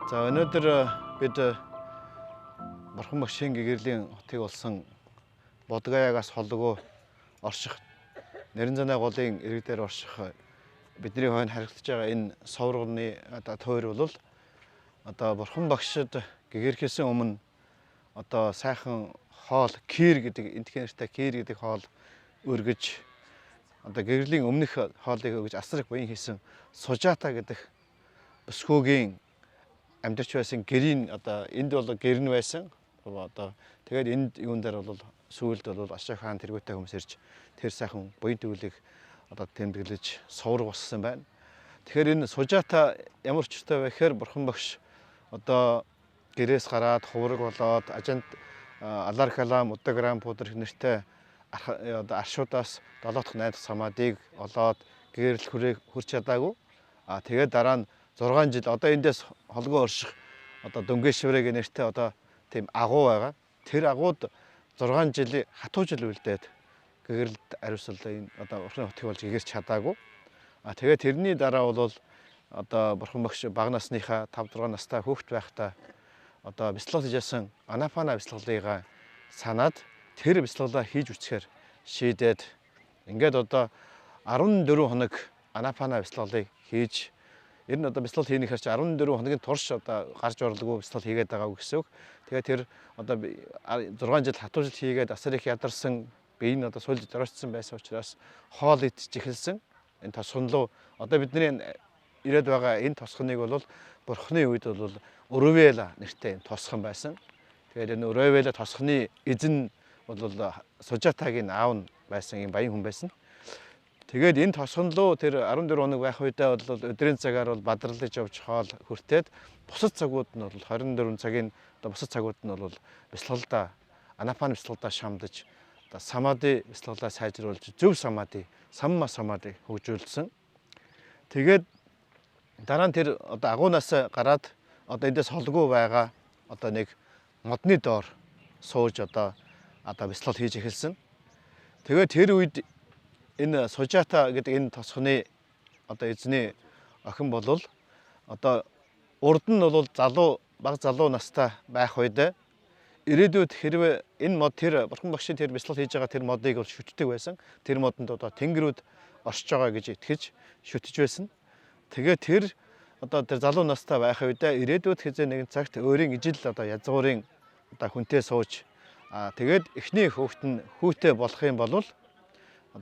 За өнөөдөр бид Бурхан Багшийн гэгэрлийн хотыг болсон Бодгоягаас холдгоо орших нэрэн занай голын ирэг дээр орших бидний хойно харагдаж байгаа энэ совргоны тойр бол Бурхан Багшид гэгэрхээс өмнө сайхан хоол кир гэдэг энтхийн нэртэй кир гэдэг хоол өргөж гэгэрлийн өмнөх хоолыг өгж асар их буян хийсэн сужата гэдэг бүсгүйгийн амьдарч байсан гэрийн энд бол гэрн байсан. Тэгээд энд юун дээр бол сүүлд бол Ашок хаан тэргүүтэй хүмүүс ирж тэр сайхан буян төвлийг тэмдэглэж соврог болсон байна. Тэгэхээр энэ сужата ямар ч өстэй вэ гэхээр Бурхан Багш гэрээс гараад хувраг болоод ажинд аларкалам, удаграм пудр нэртэй аршуудаас 7 дахь 8 дахь самаадыг олоод гэгэрэл хүрч чадаагүй. Тэгээд дараа нь 6 жил эндээс холгоо орших Дөнгөшврэг нэртэй тийм агуу байгаа. Тэр агууд 6 жилийн хатуу жил үлдээд гэгэрэлд ариусал энэ Бурхан хотыг болж гэгэрч чадаагүй. Тэгээд тэрний дараа бол Бурхан Багш бага насныхаа 5-6 настай хүүхэд байхдаа бяцлал хийж ясан анафана бяцлаглыг санаад тэр бяцлаглаа хийж үсгээр шийдээд ингээд 14 хоног анафана бяцлаглыг хийж ер нь бяцлал хийхнийхэр чи 14 хоногийн турш гарч орлого бяцлал хийгээд байгаа гэсэн үг. Тэгээд тэр 6 жил хатуу жил хийгээд асар их ядарсан бие нь суулж дөрөжсөн байсан учраас хоол идэж эхэлсэн. Энэ тосгон руу бидний ирээд байгаа энэ тосгоныг бол Бурхны үед бол Урвэла нэртэй тосгон байсан. Тэгээд энэ Урвэла тосгоны эзэн бол Сужатагийн аав нь байсан юм баян хүн байсан. Тэгээд энэ тосгон руу тэр 14 хоног байх үедээ бол өдрийн цагаар бол бадралж явж хоол хүртээд бусад цагууд нь бол 24 цагийн бусад цагууд нь бол бяцлаглаа анафан бяцлаглаа шамдаж самади бяцлаглаа сайжруулж зөв самади самма самади хөгжүүлсэн. Тэгээд дараа нь тэр агуунаас гараад эндээс холгүй байгаа нэг модны доор сууж бяцлал хийж эхэлсэн. Тэгээд тэр үед энэ сужата гэдэг энэ тосгоны эзний охин бол урд нь бол бага залуу настай байх үед ирээдүйд хэрвээ энэ мод тэр Бурхан Багшийн тэр бяцлал хийж байгаа тэр модыг бол шүтдэг байсан. Тэр модонд тэнгэрүүд оршиж байгаа гэж итгэж шүтэж байсан. Тэгээд тэр залуу настай байх үед ирээдүйд хэзээ нэгэн цагт өөрийн ижил язгуурын хүнтэй сууж тэгээд эхний хүүхэд нь хүүтэй болох юм бол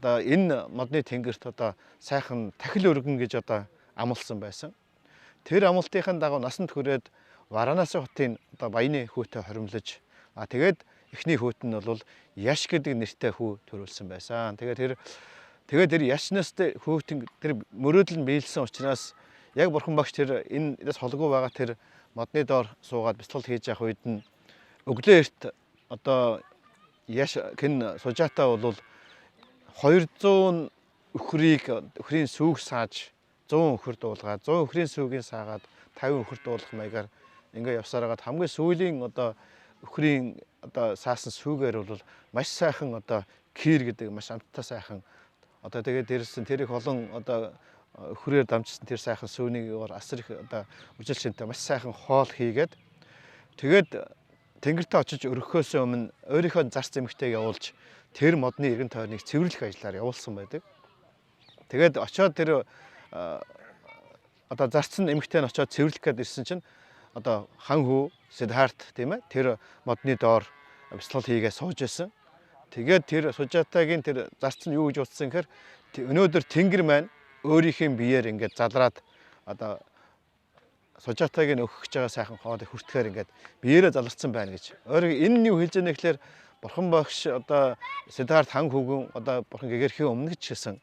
энэ модны тэнгэрт сайхан тахил өргөн гэж амласан байсан. Тэр амлалтын дагуу насанд хүрээд Варанаси хотын баяны хүүтэй хоримлож тэгээд эхний хүүт нь бол Яш гэдэг нэртэй хүү төрүүлсэн байсан. Тэгээд тэр Яшнаас хүүтэн тэр мөрөөдөл нь биелсэн учраас яг Бурхан Багш тэр энэс холгүй байгаа тэр модны доор суугаад бяцлал хийж явах үед нь өглөө эрт Яш гэн сужата бол 200 өхрийн сүүг сааж 100 өхөр дуулгаад 100 өхрийн сүүгийн саагаад 50 өхөр дуулах маягаар ингээ явсараад хамгийн сүүлийн өхрийн саасан сүүгээр бол маш сайхан кир гэдэг маш амттай сайхан тэгээд дээрээс нь тэр их олон өхрөөр дамжсан тэр сайхан сүүнийг асар их үжил шинтэй маш сайхан хоол хийгээд тэгээд тэнгэртээ очиж өргөхөөс өмнө өөрийнхөө зарц эмэгтэйг явуулж тэр модны иргэн тойрныг цэвэрлэх ажлаар явуулсан байдаг. Тэгээд очоод тэр зарц нь эмэгтэй нь очоод цэвэрлэх гээд ирсэн чинь хан хүү Сидхарт тийм ээ тэр модны доор бяцлал хийгээ сууж байсан. Тэгээд тэр Сужатагийн тэр зарц нь юу гэж утсан гэхээр өнөөдөр тэнгэр маань өөрийнхөө биеэр ингээд залраад Сужатагийн өгөх гэж байгаа сайхан хоолыг хүртэхээр ингээд биеэрээ заларсан байна гэж. Өөрөөр энэ нь юу хэлж яана гэхээр Бурхан Багш Сидхарт хан хүүгэн Бурхан гэгэрхийн өмнө ч гэсэн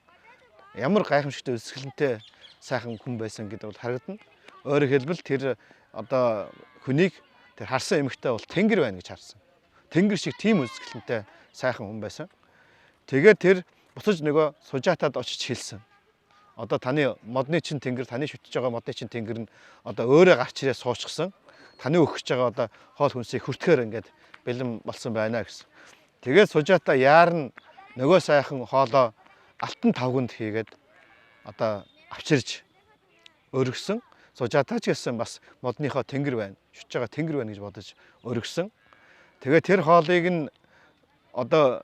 ямар гайхамшигтай өсгөлөнтэй сайхан хүн байсан гэдэг бол харагдана. Өөрөөр хэлбэл тэр хүнийг тэр харсан эмэгтэй бол тэнгэр байна гэж харсан. Тэнгэр шиг тийм өсгөлөнтэй сайхан хүн байсан. Тэгээд тэр буцаж нөгөө Сужатад очиж хэлсэн. Таны модны чин тэнгэр таны шүтэж байгаа модны чин тэнгэр нь өөрөө гарч ирээ суучсан. Таны өгөх гэж байгаа хоол хүнсийг хүртэхээр ингээд бэлэн болсон байна гэсэн. Тэгээд Сужата яарн нөгөө сайхан хоолоо алтан тавганд хийгээд авчирж өргөсөн. Сужаатаа ч гэсэн бас модныхоо тэнгэр байна. Шүтж байгаа тэнгэр байна гэж бодож өргөсөн. Тэгээ тэр хоолыг нь одоо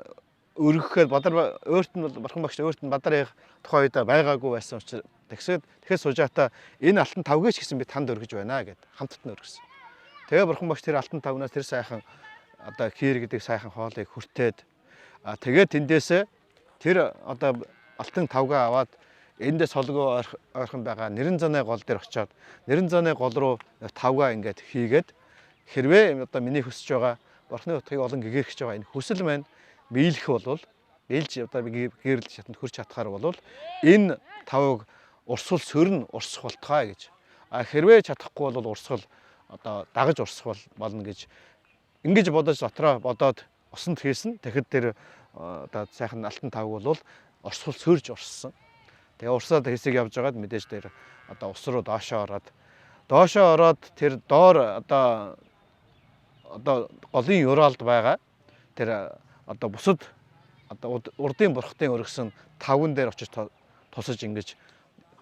өргөхээр өөрт нь Бурхан багш өөрт нь Бадар яг тухайн үед байгаагүй байсан учраас тэгэхээр Сужаатаа энэ алтан тавгаач гэсэн би танд өргөж байна гэд хамтд нь өргөсөн. Тэгээ Бурхан багш тэр алтан тавнаас тэр сайхан одоо кир гэдэг сайхан хоолыг хүртээд тэгээд тэндээсээ тэр одоо алтан тавгаа аваад эндээс солгоо ойрхон байгаа нэрэн заны гол дээр очиод нэрэн заны гол руу тавгаа ингээд хийгээд хэрвээ одоо миний хүсэж байгаа Бурханы утгыг олон гэгэрхэж байгаа энэ хүсэл маань биелэх болвол биелж одоо гэрэл шатанд хүрч чадхаар болвол энэ тавыг урсгал сөрн урсах болтугай гэж. Хэрвээ чадахгүй бол урсгал одоо дагаж урсах болно гэж ингэж бодож дотроо бодоод усанд хийсэн. Тэгэхэд тэр одоо сайхан алтан тавг бол урсгал сөрж урссан. Тэгээ урсаад хэсэг явж байгаад мэдээж тэр одоо ус руу доошоо ороод тэр доор одоо голын юраалд байгаа тэр одоо бусад одоо урдын бурхтын өргөсөн тавган дээр очиж тусаж ингэж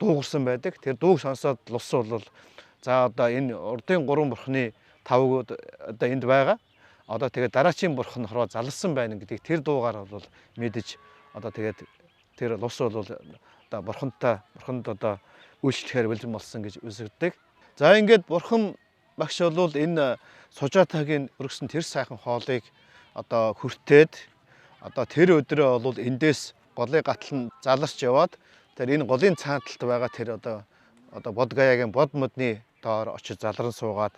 дуугарсан байдаг. Тэр дууг сонсоод лус бол за одоо энэ урдын гурван бурхны тавгууд одоо энд байгаа. Одоо тэгээд дараачийн бурхан хороо залсан байна гэдгийг тэр дуугаар бол мэдэж одоо тэгээд тэр лус бол одоо бурханд одоо үйлчлэхээр бэлэн болсон гэж үзэгддэг. За ингээд бурхан багш бол энэ Сужаатагийн өргөсөн тэр сайхан хоолыг одоо хүртээд одоо тэр өдрөө бол эндээс голыг гатлан заларч яваад тэр энэ голын цаанталт байгаа тэр одоо Бодгаяагийн бод модны доор очиж залран суугаад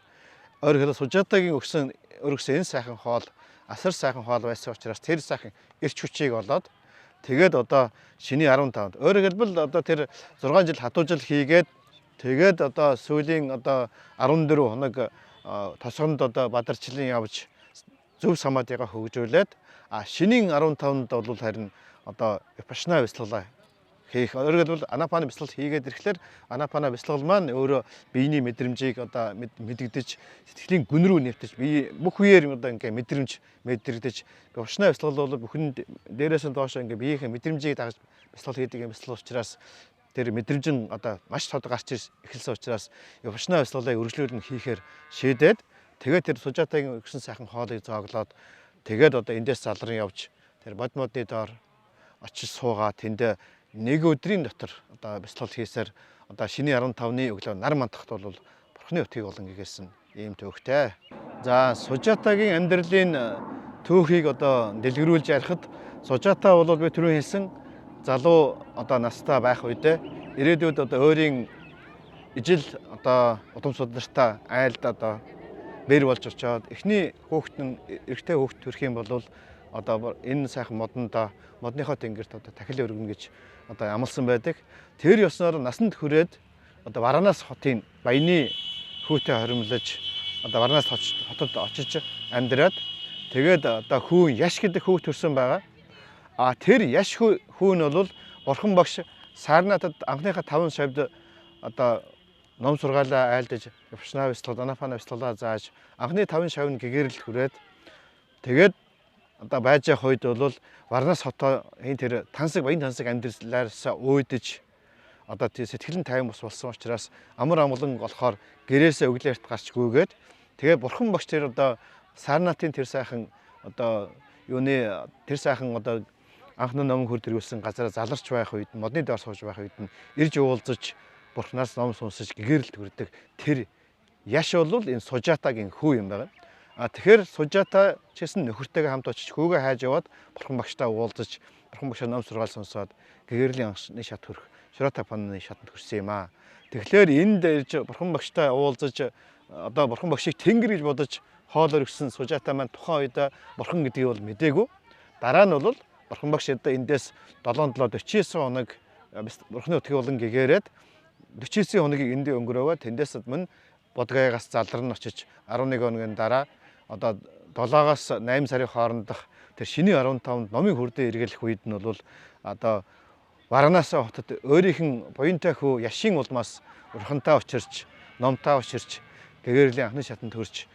ойр хэлбэл Сужаатагийн өргөсөн энэ сайхан хоол асар сайхан хоол байсан учраас тэр сайхан эрч хүчийг олоод тэгээд одоо шиний 15-нд ойр хэлбэл одоо тэр 6 жил хатуу жил хийгээд тэгээд одоо сүүлийн одоо 14 хоног тосгонд одоо бадарчлан явж зөв самаадыгаа хөгжүүлээд шинийн 15-нд бол харин одоо випашна бяцлалаа хийх. Өөрөөр хэлбэл анапаны бяцлал хийгээд ирэхлээр анапана бяцлал маань өөрөө биений мэдрэмжийг одоо мэдэгдэж сэтгэлийн гүн рүү нэвтэж бие бүх үеэр одоо ингээ мэдрэмж мэдэрдэж випашна бяцлал бол бүхэн дээрээс нь доош ингээ биеийнхээ мэдрэмжийг дагаж бяцлал хийдэг юм бяцлал учраас тэр мэдрэмжин одоо маш тод гарч эхэлсэн учраас випашна бяцлалыг үргэлжлүүлэн хийхээр шийдээд тэгээд тэр Сужаатагийн өргөсөн сайхан хоолыг зооглоод тэгээд одоо эндээс залран явж тэр бод модны доор очиж суугаа тэнд нэг өдрийн дотор одоо бяцлал хийсээр одоо шиний 15-ны өглөө нар мандахт бол Бурханы утгыг олон гэгээсэн ийм төвхтэй. За Сужаатагийн амьдралын түүхийг одоо дэлгэрүүлж ярихад Сужаата бол би түрүү хэлсэн залуу одоо настай байх үедээ ирээдүйд одоо өөрийн ижил одоо удам судлартаа айлд одоо бэр болж очоод эхний хүүхэд нь эрэгтэй хүүхэд төрөх юм бол одоо энэ сайхан модныхоо тэнгэрт одоо тахил өргөнө гэж одоо амласан байдаг. Тэр ёсноор насанд хүрээд одоо Варанас хотын баяны хүүтэй хоримлож одоо Варанас хотод очиж амьдраад тэгээд одоо хүүн Яш гэдэг хүү төрсөн байгаа. Тэр Яш хүү нь бол Бурхан багш Саарнатад анхныхаа 5 шавьд одоо ном сургаалаа айлдаж випашна бяцлал анапана бяцлалаа зааж анхны 5 шавь гэгэрэл хүрээд тэгээд одоо байж явах үед бол Варанас хотоо энэ тэр баян тансаг амьдралаас уйдаж одоо тэр сэтгэлэн тайван бус болсон учраас амар амгалан болохоор гэрээсээ өглөөрт гарч гүйгээд тэгээ Бурхан багш тэр одоо Саарнатын тэр сайхан одоо тэр сайхан одоо анхны ном хөр дэргүүлсэн газараа заларч байх үед модны доор сууж байх үед нь ирж уулзаж Бурханаас ном сонсож гэгэрэлд хүрдэг тэр Яш бол энэ Сужаатагийн хүү юм байна. Тэгэхээр Сужаата ч гэсэн нөхөртэйгээ хамт очиж хүүгээ хайж яваад Бурхан багштай уулзаж Бурхан багшаа ном сургаал сонсоод гэгэрлийн анхны шат хүрэх Ширатапаны шатанд хүрсэн юм аа. Тэгэхээр энд ирж Бурхан багштай уулзаж одоо Бурхан багшийг тэнгэр гэж бодож хоол өргөсөн Сужаата маань тухайн үед Бурхан гэдгийг бол мэдээгүй. Дараа нь бол Бурхан багш одоо эндээс 7-49 хоног Бурханы утгыг болон гэгээрээд 49 хоногийг энд өнгөрөөгөө тэндээс мөн Бодгаяагаас залран очиж 11 хоногийн дараа одоо 7-аас 8 сарын хоорондох тэр шиний 15-нд номын хүрдээ эргэлэх үед нь бол одоо Варанас хотод өөрийнх нь буянтай хүү Яшийн улмаас Бурхантай учирч, номтой учирч, гэгэрлийн анхны шатанд төрж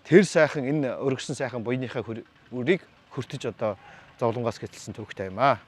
тэр сайхан энэ өргөсөн сайхан буяныхаа үрийг хүртэж одоо зовлонгоос гэтэлсэн төвхтэй юм аа.